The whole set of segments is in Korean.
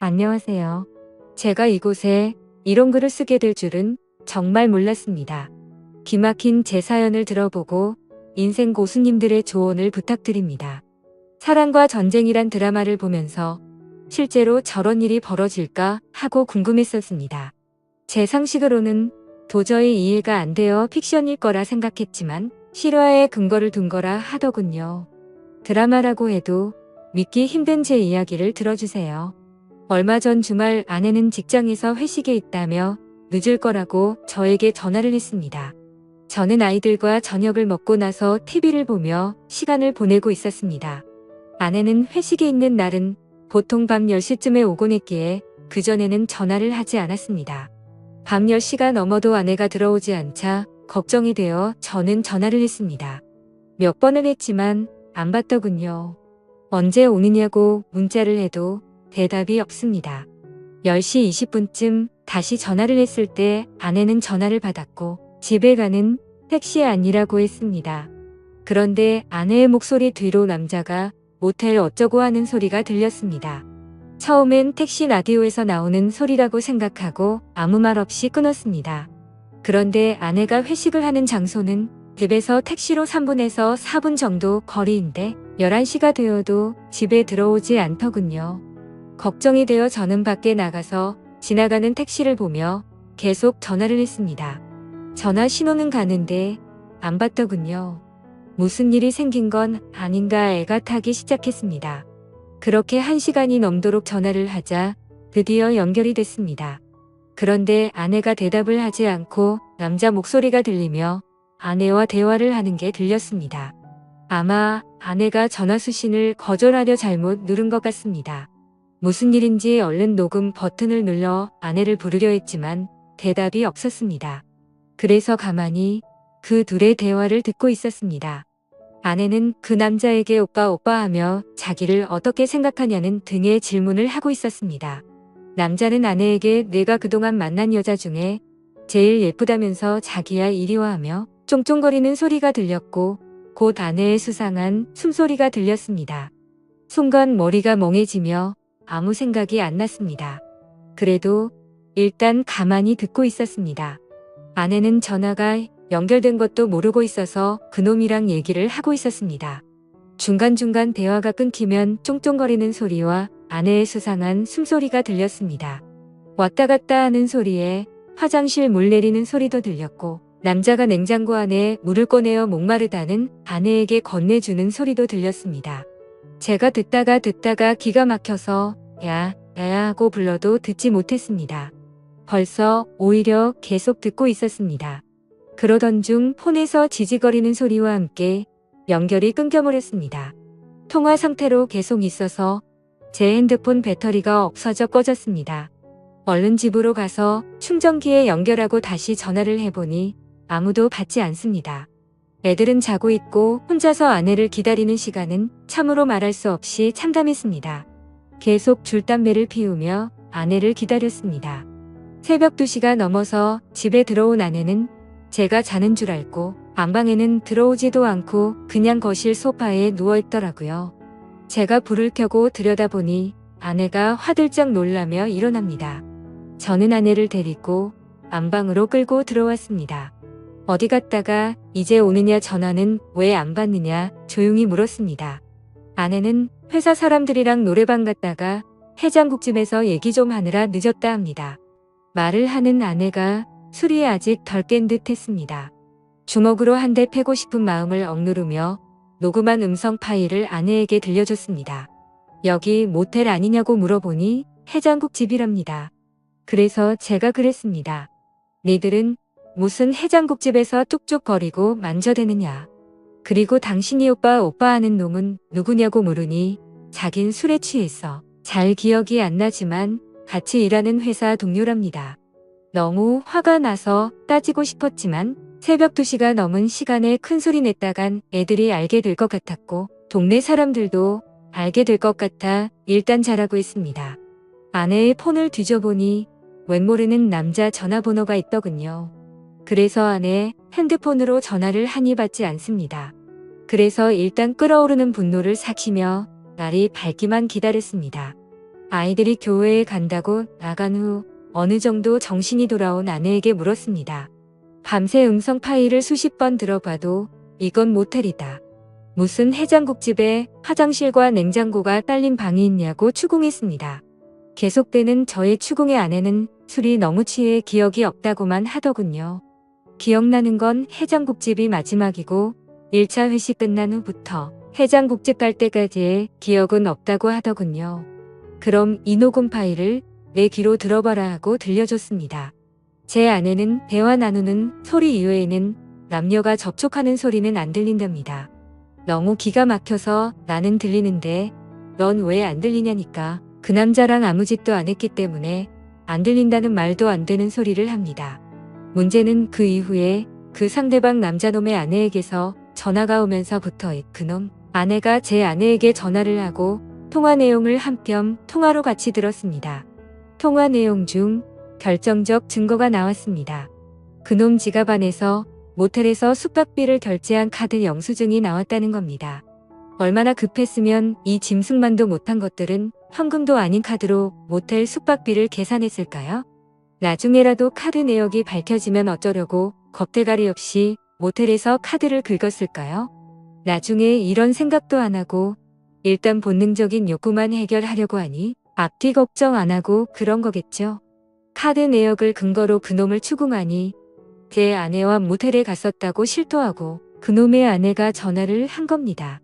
안녕하세요. 제가 이곳에 이런 글을 쓰게 될 줄은 정말 몰랐습니다. 기막힌 제 사연을 들어보고 인생 고수님들의 조언을 부탁드립니다. 사랑과 전쟁이란 드라마를 보면서 실제로 저런 일이 벌어질까 하고 궁금했었습니다. 제 상식으로는 도저히 이해가 안 되어 픽션일 거라 생각했지만 실화에 근거를 둔 거라 하더군요. 드라마라고 해도 믿기 힘든 제 이야기를 들어주세요. 얼마 전 주말 아내는 직장에서 회식에 있다며 늦을 거라고 저에게 전화를 했습니다. 저는 아이들과 저녁을 먹고 나서 TV를 보며 시간을 보내고 있었습니다. 아내는 회식에 있는 날은 보통 밤 10시쯤에 오곤 했기에 그전에는 전화를 하지 않았습니다. 밤 10시가 넘어도 아내가 들어오지 않자 걱정이 되어 저는 전화를 했습니다. 몇 번을 했지만 안 받더군요. 언제 오느냐고 문자를 해도 대답이 없습니다. 10시 20분쯤 다시 전화를 했을 때 아내는 전화를 받았고 집에 가는 택시에 아니라고 했습니다. 그런데 아내의 목소리 뒤로 남자가 모텔 어쩌고 하는 소리가 들렸습니다. 처음엔 택시 라디오에서 나오는 소리라고 생각하고 아무 말 없이 끊었습니다. 그런데 아내가 회식을 하는 장소는 집에서 택시로 3분에서 4분 정도 거리인데 11시가 되어도 집에 들어오지 않더군요. 걱정이 되어 저는 밖에 나가서 지나가는 택시를 보며 계속 전화를 했습니다. 전화 신호는 가는데 안 받더군요. 무슨 일이 생긴 건 아닌가 애가 타기 시작했습니다. 그렇게 1시간이 넘도록 전화를 하자 드디어 연결이 됐습니다. 그런데 아내가 대답을 하지 않고 남자 목소리가 들리며 아내와 대화를 하는 게 들렸습니다. 아마 아내가 전화 수신을 거절하려 잘못 누른 것 같습니다. 무슨 일인지 얼른 녹음 버튼을 눌러 아내를 부르려 했지만 대답이 없었습니다. 그래서 가만히 그 둘의 대화를 듣고 있었습니다. 아내는 그 남자에게 오빠 오빠 하며 자기를 어떻게 생각하냐는 등의 질문을 하고 있었습니다. 남자는 아내에게 내가 그동안 만난 여자 중에 제일 예쁘다면서 자기야 이리 와 하며 쫑쫑거리는 소리가 들렸고 곧 아내의 수상한 숨소리가 들렸습니다. 순간 머리가 멍해지며 아무 생각이 안 났습니다. 그래도 일단 가만히 듣고 있었습니다. 아내는 전화가 연결된 것도 모르고 있어서 그놈이랑 얘기를 하고 있었습니다. 중간중간 대화가 끊기면 쫑쫑거리는 소리와 아내의 수상한 숨소리가 들렸습니다. 왔다 갔다 하는 소리에 화장실 물 내리는 소리도 들렸고 남자가 냉장고 안에 물을 꺼내어 목마르다는 아내에게 건네주는 소리도 들렸습니다. 제가 듣다가 기가 막혀서 야, 야야 하고 불러도 듣지 못했습니다. 벌써 오히려 계속 듣고 있었습니다. 그러던 중 폰에서 지지거리는 소리와 함께 연결이 끊겨버렸습니다. 통화 상태로 계속 있어서 제 핸드폰 배터리가 없어져 꺼졌습니다. 얼른 집으로 가서 충전기에 연결하고 다시 전화를 해보니 아무도 받지 않습니다. 애들은 자고 있고 혼자서 아내를 기다리는 시간은 참으로 말할 수 없이 참담했습니다. 계속 줄담배를 피우며 아내를 기다렸습니다. 새벽 2시가 넘어서 집에 들어온 아내는 제가 자는 줄 알고 안방에는 들어오지도 않고 그냥 거실 소파에 누워있더라고요. 제가 불을 켜고 들여다보니 아내가 화들짝 놀라며 일어납니다. 저는 아내를 데리고 안방으로 끌고 들어왔습니다. 어디 갔다가 이제 오느냐 전화는 왜 안 받느냐 조용히 물었습니다. 아내는 회사 사람들이랑 노래방 갔다가 해장국집에서 얘기 좀 하느라 늦었다 합니다. 말을 하는 아내가 술이 아직 덜 깬 듯 했습니다. 주먹으로 한 대 패고 싶은 마음을 억누르며 녹음한 음성 파일을 아내에게 들려줬습니다. 여기 모텔 아니냐고 물어보니 해장국집이랍니다. 그래서 제가 그랬습니다. 니들은 무슨 해장국집에서 뚝뚝거리고 만져대느냐. 그리고 당신이 오빠 오빠 하는 놈은 누구냐고 물으니 자긴 술에 취했어. 잘 기억이 안 나지만 같이 일하는 회사 동료랍니다. 너무 화가 나서 따지고 싶었지만 새벽 2시가 넘은 시간에 큰 소리 냈다간 애들이 알게 될 것 같았고 동네 사람들도 알게 될 것 같아 일단 자라고 했습니다. 아내의 폰을 뒤져보니 웬 모르는 남자 전화번호가 있더군요. 그래서 아내 핸드폰으로 전화를 하니 받지 않습니다. 그래서 일단 끓어오르는 분노를 삭히며 날이 밝기만 기다렸습니다. 아이들이 교회에 간다고 나간 후 어느 정도 정신이 돌아온 아내에게 물었습니다. 밤새 음성 파일을 수십 번 들어봐도 이건 모텔이다. 무슨 해장국집에 화장실과 냉장고가 딸린 방이 있냐고 추궁했습니다. 계속되는 저의 추궁에 아내는 술이 너무 취해 기억이 없다고만 하더군요. 기억나는 건 해장국집이 마지막이고 1차 회식 끝난 후부터 해장국집 갈 때까지의 기억은 없다고 하더군요. 그럼 이 녹음 파일을 내 귀로 들어봐라 하고 들려줬습니다. 제 아내는 대화 나누는 소리 이외에는 남녀가 접촉하는 소리는 안 들린답니다. 너무 기가 막혀서 나는 들리는데 넌 왜 안 들리냐니까 그 남자랑 아무 짓도 안 했기 때문에 안 들린다는 말도 안 되는 소리를 합니다. 문제는 그 이후에 그 상대방 남자놈의 아내에게서 전화가 오면서부터 그놈 아내가 제 아내에게 전화를 하고 통화 내용을 한뼘 통화로 같이 들었습니다. 통화 내용 중 결정적 증거가 나왔습니다. 그놈 지갑 안에서 모텔에서 숙박비를 결제한 카드 영수증이 나왔다는 겁니다. 얼마나 급했으면 이 짐승만도 못한 것들은 현금도 아닌 카드로 모텔 숙박비를 계산했을까요? 나중에라도 카드 내역이 밝혀지면 어쩌려고 겁대가리 없이 모텔에서 카드를 긁었을까요? 나중에 이런 생각도 안 하고 일단 본능적인 욕구만 해결하려고 하니 앞뒤 걱정 안 하고 그런 거겠죠. 카드 내역을 근거로 그놈을 추궁하니 제 아내와 모텔에 갔었다고 실토하고 그놈의 아내가 전화를 한 겁니다.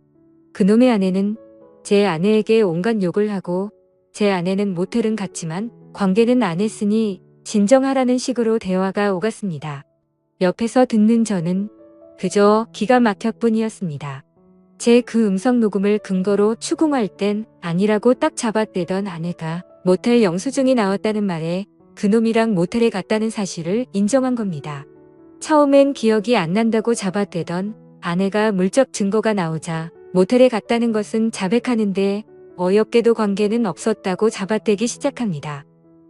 그놈의 아내는 제 아내에게 온갖 욕을 하고 제 아내는 모텔은 갔지만 관계는 안 했으니 진정하라는 식으로 대화가 오갔습니다. 옆에서 듣는 저는 그저 기가 막혔뿐이었습니다. 제 그 음성 녹음을 근거로 추궁할 땐 아니라고 딱 잡아떼던 아내가 모텔 영수증이 나왔다는 말에 그놈이랑 모텔에 갔다는 사실을 인정한 겁니다. 처음엔 기억이 안 난다고 잡아떼던 아내가 물적 증거가 나오자 모텔에 갔다는 것은 자백하는데 어이없게도 관계는 없었다고 잡아떼기 시작합니다.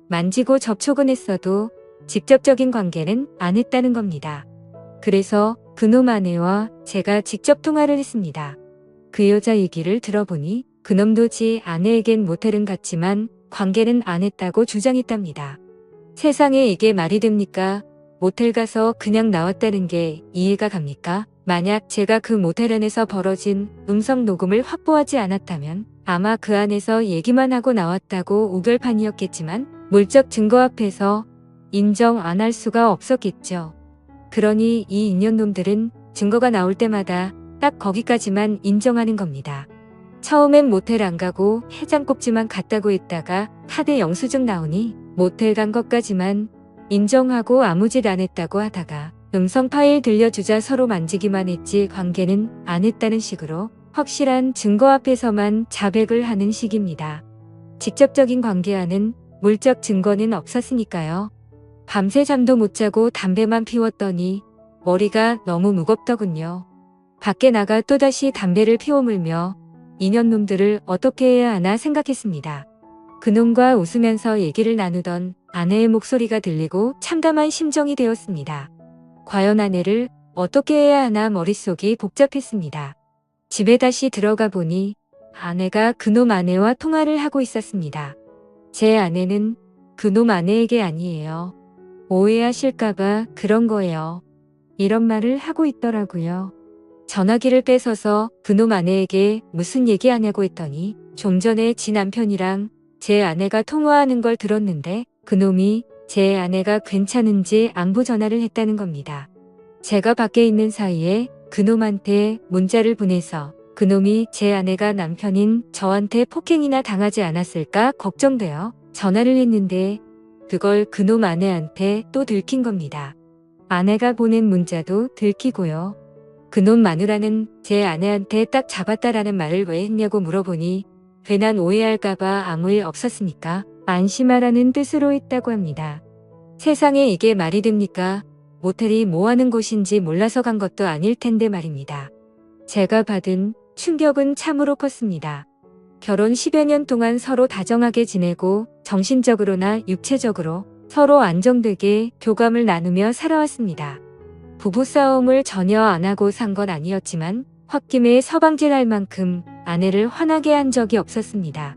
만지고 접촉은 했어도 직접적인 관계는 안 했다는 겁니다. 그래서 그놈 아내와 제가 직접 통화를 했습니다. 그 여자 얘기를 들어보니 그놈도 지 아내에겐 모텔은 갔지만 관계는 안 했다고 주장했답니다. 세상에 이게 말이 됩니까? 모텔 가서 그냥 나왔다는 게 이해가 갑니까? 만약 제가 그 모텔 안에서 벌어진 음성 녹음을 확보하지 않았다면 아마 그 안에서 얘기만 하고 나왔다고 우결판이었겠지만 물적 증거 앞에서 인정 안 할 수가 없었겠죠. 그러니 이 인연놈들은 증거가 나올 때마다 딱 거기까지만 인정하는 겁니다. 처음엔 모텔 안 가고 해장국집만 갔다고 했다가 카드 영수증 나오니 모텔 간 것까지만 인정하고 아무 짓 안 했다고 하다가 음성 파일 들려주자 서로 만지기만 했지 관계는 안 했다는 식으로 확실한 증거 앞에서만 자백을 하는 식입니다. 직접적인 관계와는 물적 증거는 없었으니까요. 밤새 잠도 못 자고 담배만 피웠더니 머리가 너무 무겁더군요. 밖에 나가 또다시 담배를 피워물며 인연놈들을 어떻게 해야 하나 생각했습니다. 그놈과 웃으면서 얘기를 나누던 아내의 목소리가 들리고 참담한 심정이 되었습니다. 과연 아내를 어떻게 해야 하나 머릿속이 복잡했습니다. 집에 다시 들어가 보니 아내가 그놈 아내와 통화를 하고 있었습니다. 제 아내는 그놈 아내에게 아니에요. 오해하실까봐 그런 거예요. 이런 말을 하고 있더라고요. 전화기를 뺏어서 그놈 아내에게 무슨 얘기하냐고 했더니 좀 전에 지 남편이랑 제 아내가 통화하는 걸 들었는데 그놈이 제 아내가 괜찮은지 안부 전화를 했다는 겁니다. 제가 밖에 있는 사이에 그놈한테 문자를 보내서 그놈이 제 아내가 남편인 저한테 폭행이나 당하지 않았을까 걱정되어 전화를 했는데 그걸 그놈 아내한테 또 들킨 겁니다. 아내가 보낸 문자도 들키고요. 그놈 마누라는 제 아내한테 딱 잡았다라는 말을 왜 했냐고 물어보니 괜한 오해할까봐 아무 일 없었으니까 안심하라는 뜻으로 했다고 합니다. 세상에 이게 말이 됩니까? 모텔이 뭐 하는 곳인지 몰라서 간 것도 아닐 텐데 말입니다. 제가 받은 충격은 참으로 컸습니다. 결혼 10여 년 동안 서로 다정하게 지내고 정신적으로나 육체적으로 서로 안정되게 교감을 나누며 살아왔습니다. 부부싸움을 전혀 안 하고 산 건 아니었지만 홧김에 서방질할 만큼 아내를 화나게 한 적이 없었습니다.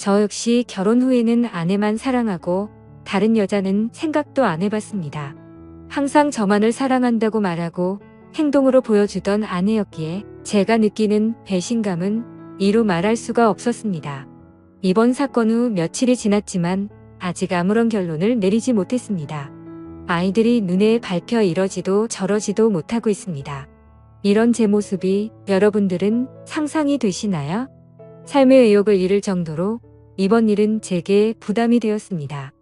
저 역시 결혼 후에는 아내만 사랑하고 다른 여자는 생각도 안 해봤습니다. 항상 저만을 사랑한다고 말하고 행동으로 보여주던 아내였기에 제가 느끼는 배신감은 이루 말할 수가 없었습니다. 이번 사건 후 며칠이 지났지만 아직 아무런 결론을 내리지 못했습니다. 아이들이 눈에 밟혀 이러지도 저러지도 못하고 있습니다. 이런 제 모습이 여러분들은 상상이 되시나요? 삶의 의욕을 잃을 정도로 이번 일은 제게 부담이 되었습니다.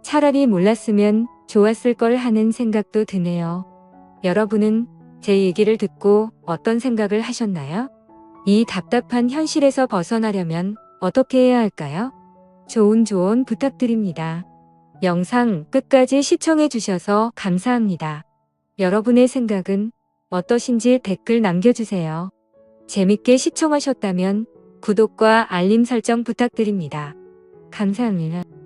차라리 몰랐으면 좋았을 걸 하는 생각도 드네요. 여러분은 제 얘기를 듣고 어떤 생각을 하셨나요? 이 답답한 현실에서 벗어나려면 어떻게 해야 할까요? 좋은 조언 부탁드립니다. 영상 끝까지 시청해 주셔서 감사합니다. 여러분의 생각은 어떠신지 댓글 남겨주세요. 재밌게 시청하셨다면 구독과 알림 설정 부탁드립니다. 감사합니다.